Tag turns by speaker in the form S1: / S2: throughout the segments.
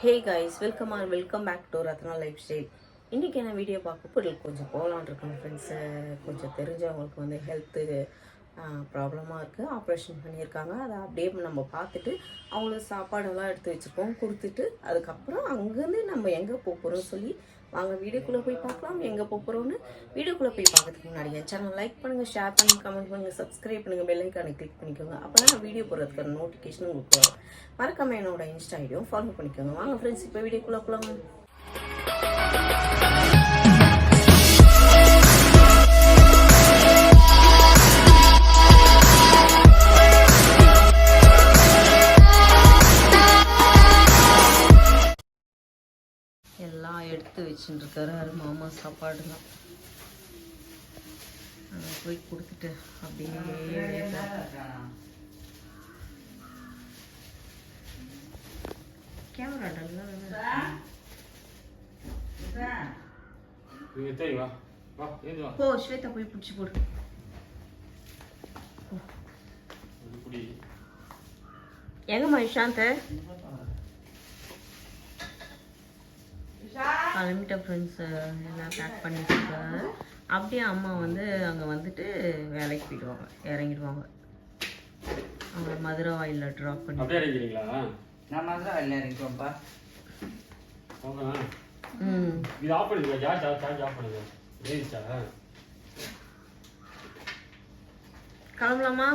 S1: Hey guys, welcome back to Ratna life style. இன்றைக்கி என்ன video பார்க்க போய் கொஞ்சம் போகலான் இருக்கேன் ஃப்ரெண்ட்ஸு. கொஞ்சம் தெரிஞ்சவங்களுக்கு வந்து ஹெல்த்து ப்ராப்ளமாக இருக்குது, ஆப்ரேஷன் பண்ணியிருக்காங்க. அதை அப்படியே நம்ம பார்த்துட்டு அவங்களுக்கு சாப்பாடெல்லாம் எடுத்து வச்சுருக்கோம், கொடுத்துட்டு அதுக்கப்புறம் அங்கேருந்து நம்ம எங்கே போகிறோம்னு சொல்லி வாங்க வீடியோக்குள்ளே போய் பார்க்கலாம். எங்கே போகிறோன்னு வீடியோக்குள்ளே போய் பார்க்கறதுக்கு முன்னாடி என் சேனல் லைக் பண்ணுங்கள், ஷேர் பண்ணுங்கள், கமெண்ட் பண்ணுங்கள், சப்ஸ்கிரைப் பண்ணுங்கள், பெல் ஐக்கானை கிளிக் பண்ணிக்கோங்க. அப்போ தான் நான் வீடியோ போடுறதுக்கான நோட்டிஃபிகேஷன் உங்களுக்கு வரும். மறக்காம என்னோட இன்ஸ்டா ஐடியும் ஃபாலோ பண்ணிக்கோங்க. வாங்க ஃப்ரெண்ட்ஸ், இப்போ வீடியோக்குள்ளே போகலாம். எல்லாம் எடுத்து வச்சுட்டுருக்காரு மாமா சாப்பாடுலாம். போய் கொடுத்துட்டு அப்படியே கேமரா போ ஸ்வேதா, போய் பிடிச்சி போடு. எங்கம்மா இஷாந்த் கிளம்பிட்ட ஃப்ரெண்ட்ஸ், எல்லாம் பேக் பண்ணிட்டு இருக்காங்க. அப்படியே அம்மா வந்து அங்கே வந்துட்டு வேலைக்கு போயிடுவாங்க, இறங்கிடுவாங்க. அவங்க மதுரை வாயிலில் ட்ராப் பண்ணி.
S2: நான் மதுரை வாயிலில் இறங்கிடுவோம்ப்பா.
S3: இது ஆஃப் பண்ணுங்க, சார்ஜ் ஆஃப் பண்ணுங்க.
S1: கிளம்பலாமா?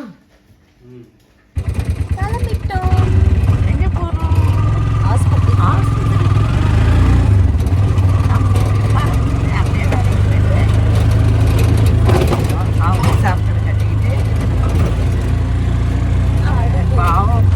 S4: கிளம்பிட்டோம். எங்கே போகிறோம்? ஹாஸ்பிட்டல். சாப்பிட்டு கட்டிக்கிட்டு பாவம்.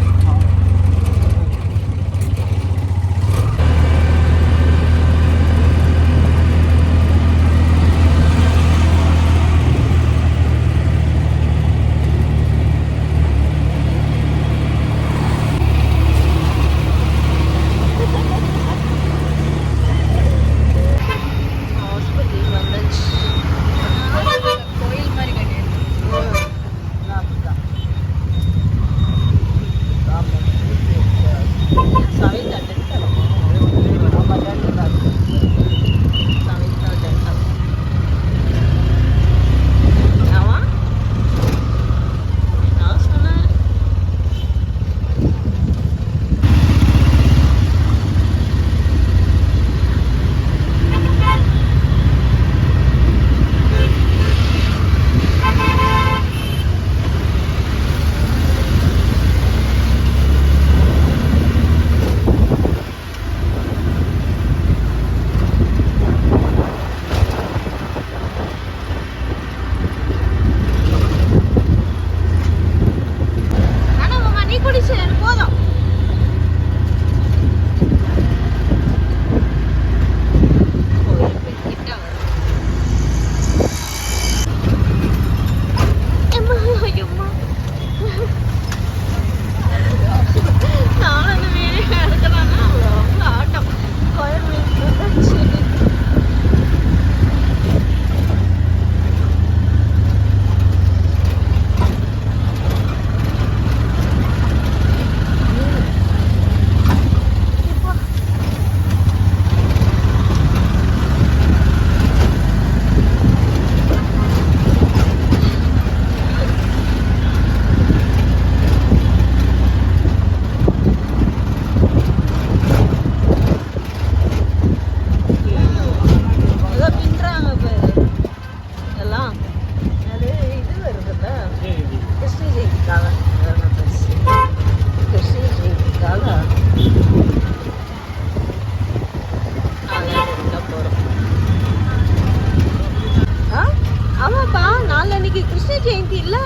S4: கிருஷ்ண ஜெயந்தி இல்ல,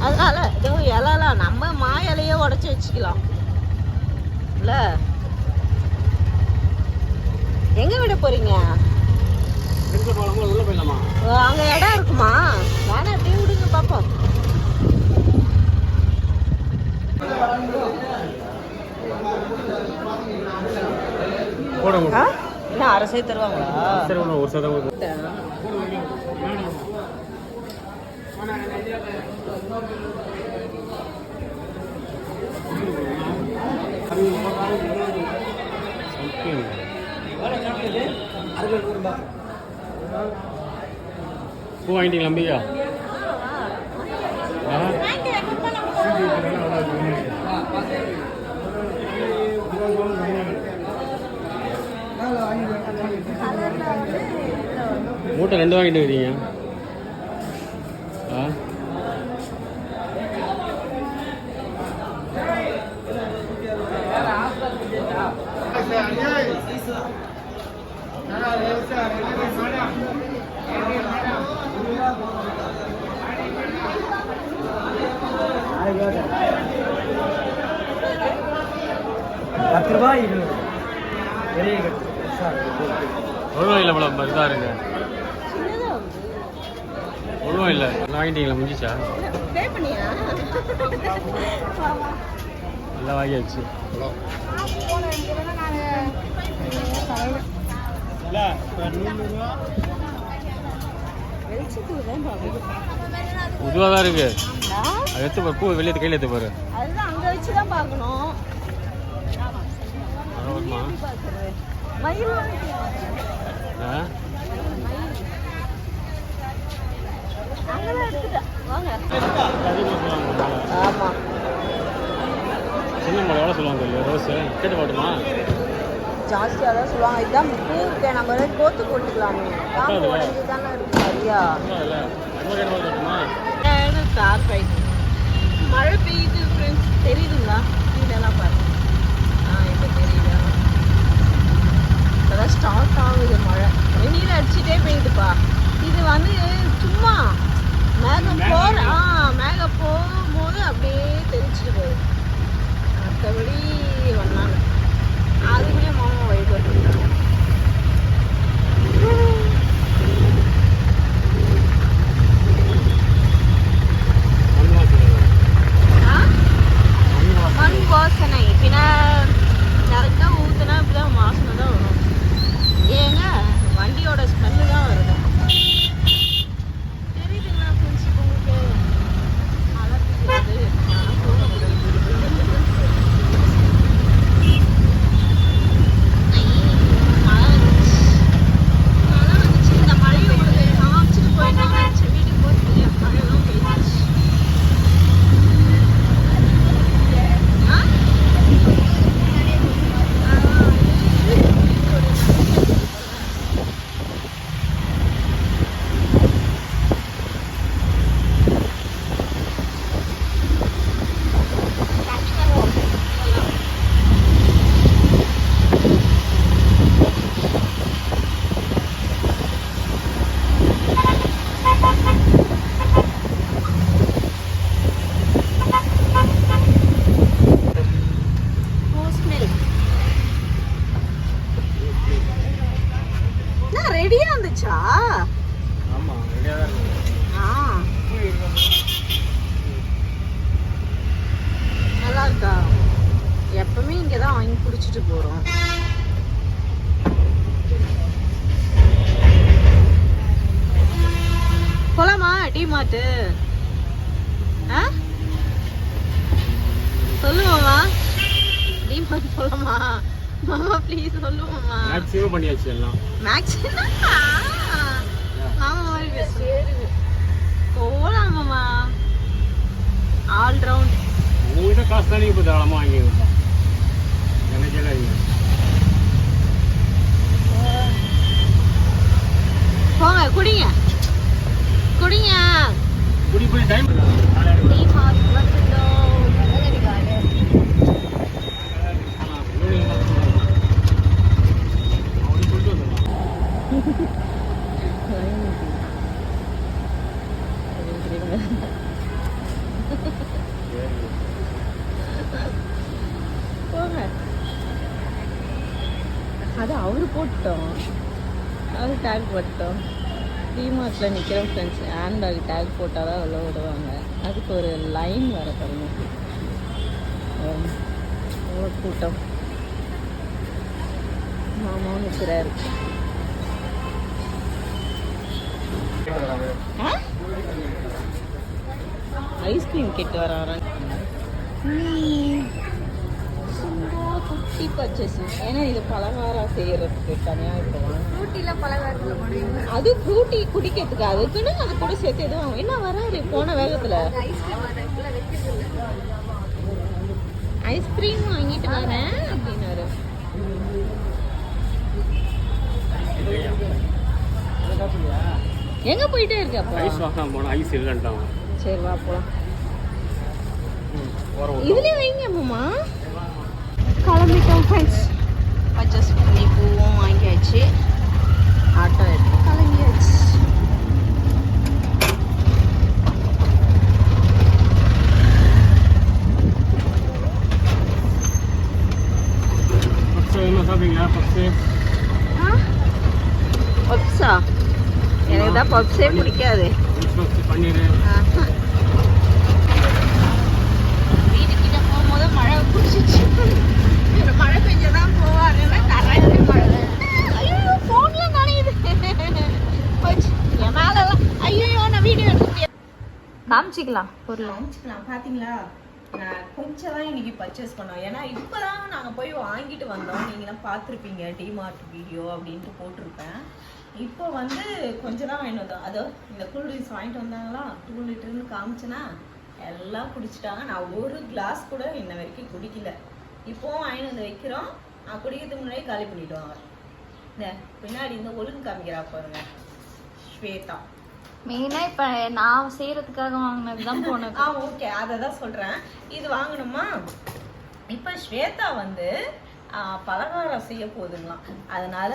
S4: அதனால ஏதோ இலைலாம் நம்ம மா இலையே உடச்சி வச்சுக்கலாம் இல்ல. எங்க விட போறீங்க? அங்க இடம் இருக்குமா? வேணா அப்படியே விடுங்க பாப்போம். என்ன அரசே தருவாங்களா?
S3: பூ வாங்கிட்டீங்களா அம்பிகா? மூட்டை 2 வாங்கிட்டு வரீங்க. ஒன்றும் இல்லை மேடம், இதாக இருக்கு. ஒன்றும் இல்லை, வாங்கிட்டீங்களா? முடிஞ்சிச்சா? நல்லா வாங்கியாச்சு. உதுவாக தான் இருக்கு. அது எடுத்து பாரு, பூ வெளியே கையில் எடுத்து பாரு.
S4: அதுதான் அங்க வச்சு தான் பார்க்கணும்.
S3: வருமா? சின்ன மலை எவ்வளோ சொல்லுவாங்க இல்லையா? ரோஸு கேட்டு போட்டுமா?
S4: ஜாஸ்தியாக தான் சொல்லுவாங்க. இதுதான் பூ நம்ம கோத்து போட்டுக்கலாமே. காம்பு உடஞ்சி தானே இருக்கு சரியா? மழை பெய்யுது ஃப்ரெண்ட்ஸ், தெரியுதுங்களா? இதெல்லாம் பாருங்க. இப்போ தெரியுதா? இப்போதான் ஸ்டார்ட் ஆகுது மழை. வெந்நீர் அடிச்சுட்டே பெய்யுதுப்பா. இது வந்து சும்மா மேகம் மேகம் போகும்போது அப்படியே தெரிச்சுட்டு போகுது. மற்றபடி வந்தாங்க அதுக்குமே மாமா வைபர் பண்ணுறாங்க. மண் வாசனை பின்ன கரெக்டாக ஊற்றுனா இப்படிதான் வாசனை தான் வரும். ஏங்க வண்டியோட ஸ்மெல்லு தான் வருது. தெரியுதுங்களா ஃப்ரெண்ட்ஸ் உங்களுக்கு? அழகு ரெடியா இருந்துச்சா?
S3: ஆமா, ரெடியா தான் இருக்கு.
S4: நல்லா இருக்கா? எப்பவுமே இங்க தான் வாங்கி குடிச்சிட்டு போறோம். போலாமா டிமார்ட்? சொல்லுவாமா டிமார்ட் போலாமா? மாமா ப்ளீஸ் சொல்லுவாமா?
S3: மேக்ஸிமம் பண்ணியாச்சு எல்லாம்.
S4: மேக்ஸிமம் மாமா மாதிரி பேசுறேன். போலாம் மாமா. All round.
S3: உங்ககிட்ட காசு தானே இப்போ தாராளமாக வாங்கி கொடுத்தோம். எனக்கு இல்லை.
S4: போங்க குடிங்க குடிங்க.
S3: குடி போய் டைம்
S4: அது அவரு போட்டோம், அவரு டேக் போட்டோம். டிமார்ட்டில் நிற்கிறோம் ஃப்ரெண்ட்ஸ். ஹேண்ட்பேக் டேக் போட்டால் தான் உள்ள விடுவாங்க. அதுக்கு ஒரு லைன் வர பாருங்க. அவ்வளோ கூட்டம். மாமாவும் நிற்கிறாரு. ஐஸ்கிரீம் கேட்டு வராங்க. Frooti purchasing. ஏன்னா இது பலகாரம் செய்யறதுக்கு தனியாக இப்போ வாங்க.
S5: ஃப்ரூட்டியில் பலகாரத்தில் போடுவீங்க.
S4: அது ஃப்ரூட்டி குடிக்கிறதுக்கு அதுக்குன்னு அது கூட சேர்த்து எதுவும் என்ன வராரு போன வேகத்தில்.
S5: ஐஸ்கிரீம் அதை இப்பெல்லாம் வைக்கிறது இல்லை.
S4: ஐஸ்கிரீம் வாங்கிட்டு வரேன் அப்படின்னாரு. எங்க போயிட்டே இருக்கு அப்போ?
S3: ஐஸ் வாங்க போனால் ஐஸ் இல்லைன்ட்டாங்க.
S4: சரி வா போலாம்.
S3: போகிறோம்.
S4: இதுலேயே வைங்க அம்மா. கிளம்பிட்டோம் ஃப்ரெண்ட்ஸ். பர்ச்சேஸ் பண்ணி பூவும் வாங்கியாச்சு. ஆட்டோ எடுத்து கிளம்பியாச்சு.
S3: என்ன சாப்பிட்டீங்களா பப்ஸு?
S4: பப்ஸா? எனக்கு தான் பப்ஸே பிடிக்காது.
S3: பன்னீர்
S4: வீட்டுக்கிட்ட போகும்போது மழை பிடிச்சிச்சு. மழை பெஞ்சதான் போவாருன்னா கரையாதே மழை. ஐயோ ஃபோன்ல நனையுது. என் மேலெல்லாம் ஐயோ நான் வீடியோ எடுத்து காமிச்சிக்கலாம். பொருள்
S1: காமிச்சிக்கலாம். பார்த்தீங்களா, நான் கொஞ்சம் தான் இன்னைக்கு பர்ச்சேஸ் பண்ணோம். ஏன்னா இப்போ தான் நாங்கள் போய் வாங்கிட்டு வந்தோம். நீங்களாம் பார்த்துருப்பீங்க டிமார்ட் வீடியோ அப்படின்ட்டு போட்டிருப்பேன். இப்போ வந்து கொஞ்சம் தான் வாங்கிட்டு வந்தோம். அதோ இந்த கூல் ட்ரிங்க்ஸ் வாங்கிட்டு வந்தாங்களா, 2 லிட்டர்னு காமிச்சேன்னா எல்லாம் குடிச்சிட்டாங்க. நான் ஒரு கிளாஸ் கூட இன்ன வரைக்கும் குடிக்கல. இப்போவும் வாங்கிட்டு வந்து வைக்கிறோம். நான் குடிக்கிறதுக்கு முன்னாடி காலி பண்ணிவிடுவாங்க. இந்த பின்னாடி இந்த ஒழுங்கு காமிக்கிறா பாருங்க, ஸ்வேதா.
S5: மெயினாக இப்போ நான் செய்கிறதுக்காக வாங்கினது தான் போனது.
S1: ஓகே, அதை தான் சொல்கிறேன். இது வாங்கணுமா? இப்போ ஸ்வேதா வந்து பலகாரம் செய்ய போகுதுங்களாம். அதனால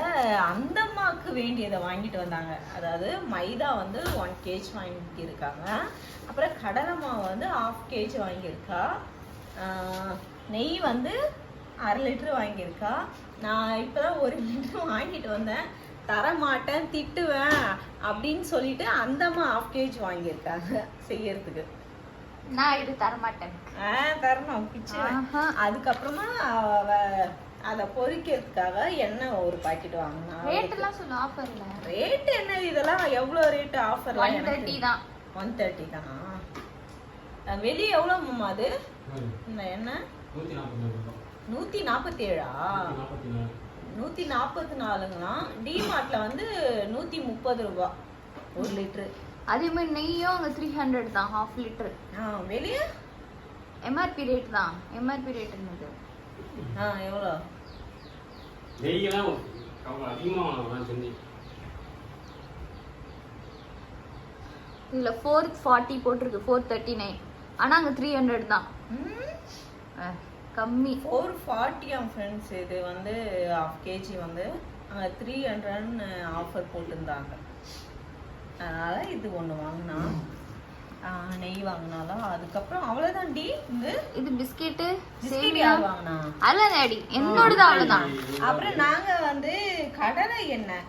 S1: அந்த அம்மாவுக்கு வேண்டியதை வாங்கிட்டு வந்தாங்க. அதாவது மைதா வந்து 1 kg வாங்கியிருக்காங்க. அப்புறம் கடலை மாவு வந்து 1/2 kg வாங்கியிருக்கா. நெய் வந்து 1/2 லிட்டர் வாங்கியிருக்கா. நான் இப்போ தான் 1 லிட்டர் வாங்கிட்டு வந்தேன். தரமாட்டேன், திட்டுவேன் அப்படின்னு சொல்லிட்டு அந்த அம்மா 1/2 kg வாங்கியிருக்காங்க செய்யறதுக்கு.
S5: நான் இது தரமாட்டேன்.
S1: தரணும் பிச்சு. அதுக்கப்புறமா அதை பொரிக்கிறதுக்காக எண்ணெய் ஒரு பாக்கெட் வாங்கினா.
S5: ரேட்டெல்லாம் சொல்ல ஆஃபர்ல.
S1: ரேட் என்ன இதெல்லாம் எவ்வளோ ரேட்டு ஆஃபர்ல?
S5: 130 தான்.
S1: 130 தானா? வெளியே எவ்வளோம்மா அது இந்த எண்ணெய்? 147. 144ங்களாம். டிமார்ட்ல வந்து 130 ரூபா 1 லிட்டரு.
S5: அதே மாதிரி நெய்யும் அங்கே 300 தான் 1/2 லிட்டர்.
S1: வெளியே
S5: எம்ஆர்பி ரேட் தான். எம்ஆர்பி ரேட் என்னது?
S1: எவ்வளோ?
S3: நெய்யெல்லாம் அதிகமாக வாங்கலாம் செஞ்சு.
S5: இதில் 440 போட்டிருக்கு, 439. ஆனால் அங்கே 300 தான். கம்மி.
S1: 440 ஃப்ரெண்ட்ஸ். இது வந்து 1/2 kg வந்து அங்கே 300 ஆஃபர் போட்டிருந்தாங்க. அதனால இது ஒன்று வாங்கினா. நெய் வாங்கினாலும் அதுக்கப்புறம் அவ்வளோதான். டி
S5: இது பிஸ்கெட்டு
S1: பிஸ்கெட் யார் வாங்கினா?
S5: அதெல்லாம் டேடி என்னோடது அவ்வளோதான்.
S1: அப்புறம் நாங்கள் வந்து கடலை எண்ணெய்,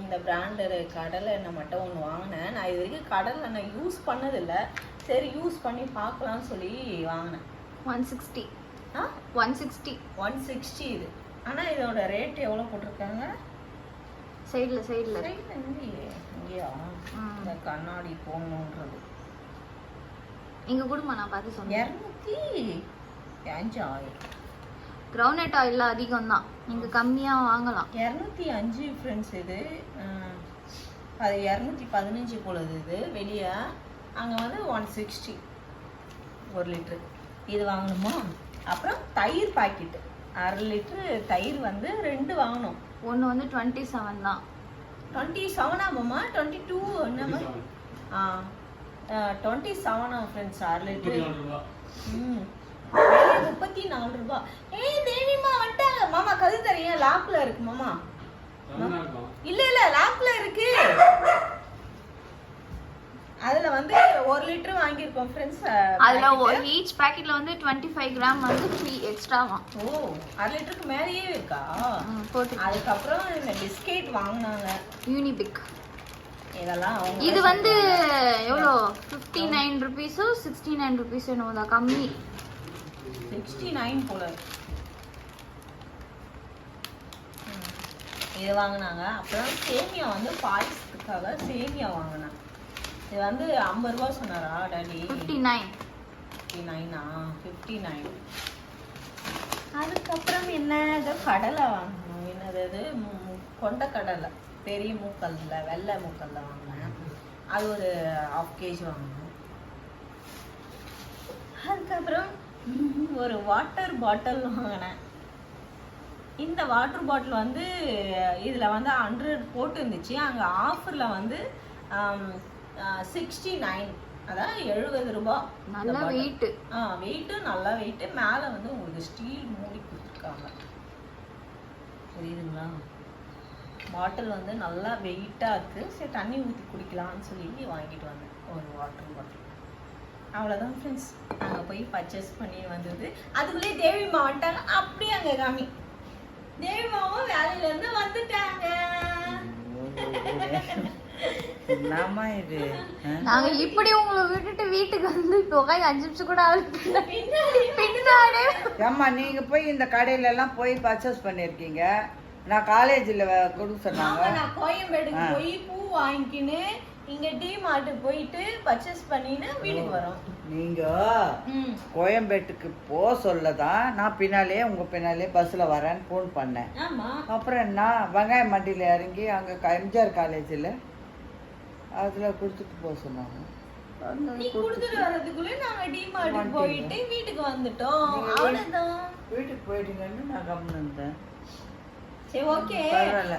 S1: இந்த பிராண்டடு கடலை எண்ணெய் மட்டும் ஒன்று வாங்கினேன். நான் இது வரைக்கும் கடலை எண்ணெய் யூஸ் பண்ணதில்லை. சரி யூஸ் பண்ணி பார்க்கலாம்னு சொல்லி வாங்கினேன்.
S5: 160.
S1: 160 இது. ஆனால் இதோட ரேட் எவ்வளோ போட்டிருக்காங்க?
S5: சைடில்
S1: இங்கேயா இந்த கண்ணாடி போடணுன்றது
S5: இங்கே கொடுமா, நான் பார்த்து சொன்னேன்.
S1: 205.
S5: கிரவுண்ட் ஆயில் அதிகம் தான், நீங்கள் கம்மியாக வாங்கலாம்.
S1: 205 ஃப்ரெண்ட்ஸ். இது அது 215 போலது. இது வெளியே அங்கே வந்து 160 1 லிட்ரு. இது வாங்கணுமா? அப்புறம் தயிர் பாக்கெட்டு 1/2 லிட்ரு தயிர் வந்து 2 வாங்கணும்.
S5: ஒன்று வந்து 27 தான்.
S1: 27 ஆமாம்மா? 22 என்னம்மா? 27 ஃப்ரெண்ட்ஸ் 1/2 லிட்ரு. 34 ரூபா. தேவிமா வந்துட்டாங்க. மாமா கது தரையா? லாக்ல இருக்கு மாமா. இல்ல லாக்ல இருக்கு. அதுல வந்து 1 லிட்டர் வாங்கியிருக்கோம் ஃப்ரெண்ட்ஸ்.
S5: அதுல ஈச் பாக்கெட்ல வந்து 25 கிராம் வந்து ஃப்ரீ எக்ஸ்ட்ராவா.
S1: 1/2 லிட்டருக்கு மேலேயே இருக்கா? அதுக்கப்புறம் இந்த பிஸ்கெட் வாங்கினாங்க யூனிபிக். இதெல்லாம்
S5: இது வந்து எவ்வளோ 59 ருபீஸோ 69 ருபீஸோ என்னவோ தான், கம்மி.
S1: 69 போல. இது வாங்கினாங்க. அப்புறம் சேமியா வந்து பாயசத்துக்காக சேமியா வாங்கினாங்க. இது வந்து 50 ரூபா சொன்னாரா டாடி?
S5: 59.
S1: 59. அதுக்கப்புறம் என்ன இது கடலை வாங்கணும். என்னது இது கொண்ட கடலை, பெரிய மூக்கல்ல வெள்ளை மூக்கல்ல வாங்கினேன். அது ஒரு 1/2 kg வாங்கினேன். அதுக்கப்புறம் ஒரு வாட்டர் பாட்டில் வாங்கினேன். இந்த வாட்டர் பாட்டில் வந்து இதில் வந்து 100 போட்டு இருந்துச்சு. அங்கே ஆஃபரில் வந்து 69, அதான் 70 ரூபா.
S5: நல்ல வெயிட்டு.
S1: வெயிட்டு நல்லா வெயிட்டு. மேலே வந்து உங்களுக்கு ஸ்டீல் மூடி கொடுத்துருக்காங்க, புரியுதுங்களா? பாட்டில் வந்து நல்லா வெயிட்டாக இருக்குது. சரி தண்ணி ஊற்றி குடிக்கலாம்னு சொல்லி வாங்கிட்டு வந்தேன் ஒரு வாட்டர் பாட்டில். அவ்வளோதான் ஃப்ரெண்ட்ஸ், நாங்கள் போய் பர்ச்சேஸ் பண்ணி வந்தது. அதுக்குள்ளேயே தேவிமா வந்துட்டாங்க. அப்படியே அங்கே காமி தேவிமாவும் வேலையிலேருந்து வந்துட்டாங்க.
S2: என்னம்மா இது?
S5: நாங்க இப்படி உங்களை விட்டுட்டு வீட்டுக்கு வந்து இப்போ 5 நிமிஷம் கூட ஆகுது. பின்னாடி
S2: ஏம்மா நீங்க போய் இந்த கடையில எல்லாம் போய் பர்ச்சேஸ் பண்ணிருக்கீங்க. நான் காலேஜ்ல கொடுக்க சொன்னாங்க.
S1: நான் கோயம்பேடுக்கு போய் பூ வாங்கிக்கின்னு இங்க டி மார்ட் போயிட்டு பர்ச்சேஸ் பண்ணிட்டு வீட்டுக்கு வரோம்.
S2: நீங்க கோயம்பேட்டுக்கு சொல்லதான் நான் பின்னாலே உங்க பின்னாலே பஸ்ல வரேன்னு போன் பண்ணேன்.
S1: ஆமா.
S2: அப்புறம் என்ன வெங்காய மண்டியில இறங்கி அங்க எம்ஜிஆர் காலேஜ்ல அதுல கொடுத்துட்டு போக சொன்னாங்க.
S1: நீ கொடுத்துட்டு வரதுக்குள்ள நாங்க டி மார்ட் போயிட்டு வீட்டுக்கு வந்துட்டோம். அவ்வளவுதான்.
S2: வீட்டுக்கு போயிட்டீங்கன்னு நான் கவனம் இருந்தேன்.
S1: சரி ஓகே,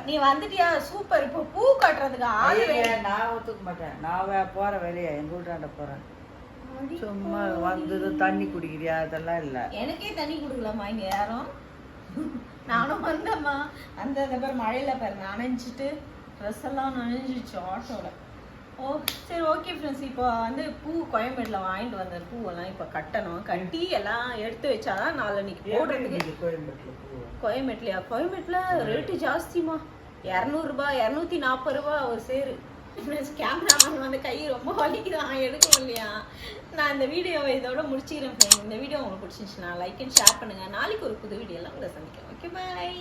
S1: நீ வந்துட்டியா? சூப்பர். இப்போ பூ கட்டுறதுக்கு ஆளு
S2: நான் ஒத்துக்க மாட்டேன். நான் போற வெளியே எங்க வீட்டாண்ட போறேன். சும்மா வந்தது தண்ணி குடிக்கிறியா அதெல்லாம் இல்ல.
S1: எனக்கே தண்ணி குடுக்கலாமா இங்க யாரும்? நானும் வந்தம்மா. அந்த பேர் மழையில பாரு நனைஞ்சிட்டு ட்ரெஸ் எல்லாம் நனைஞ்சிச்சு ஆட்டோல. ஓ சரி ஓகே ஃப்ரெண்ட்ஸ், இப்போ வந்து பூ கோயம்பேட்டில் வாங்கிட்டு வந்த பூவெல்லாம் இப்போ கட்டணும். கட்டி எல்லாம் எடுத்து வச்சாதான் நாளைக்கு போடுறதுக்கு. கோயம்பேட்லையா? கோயம்பேட்டில் ரேட்டு ஜாஸ்திமா. 200 ரூபா 240 ரூபா ஒரு சேரு. கேமராமேன் வந்து கை ரொம்ப வலிக்குதான், எடுக்க இல்லையா? நான் இந்த வீடியோவை இதோட முடிச்சுக்கிறேன் ஃப்ரெண்ட். இந்த வீடியோ உங்களுக்கு பிடிச்சிருந்துச்சுன்னா லைக் அண்ட் ஷேர் பண்ணுங்கள். நாளைக்கு ஒரு புது வீடியோலாம் உங்களை சந்திக்கிறேன். Okay bye.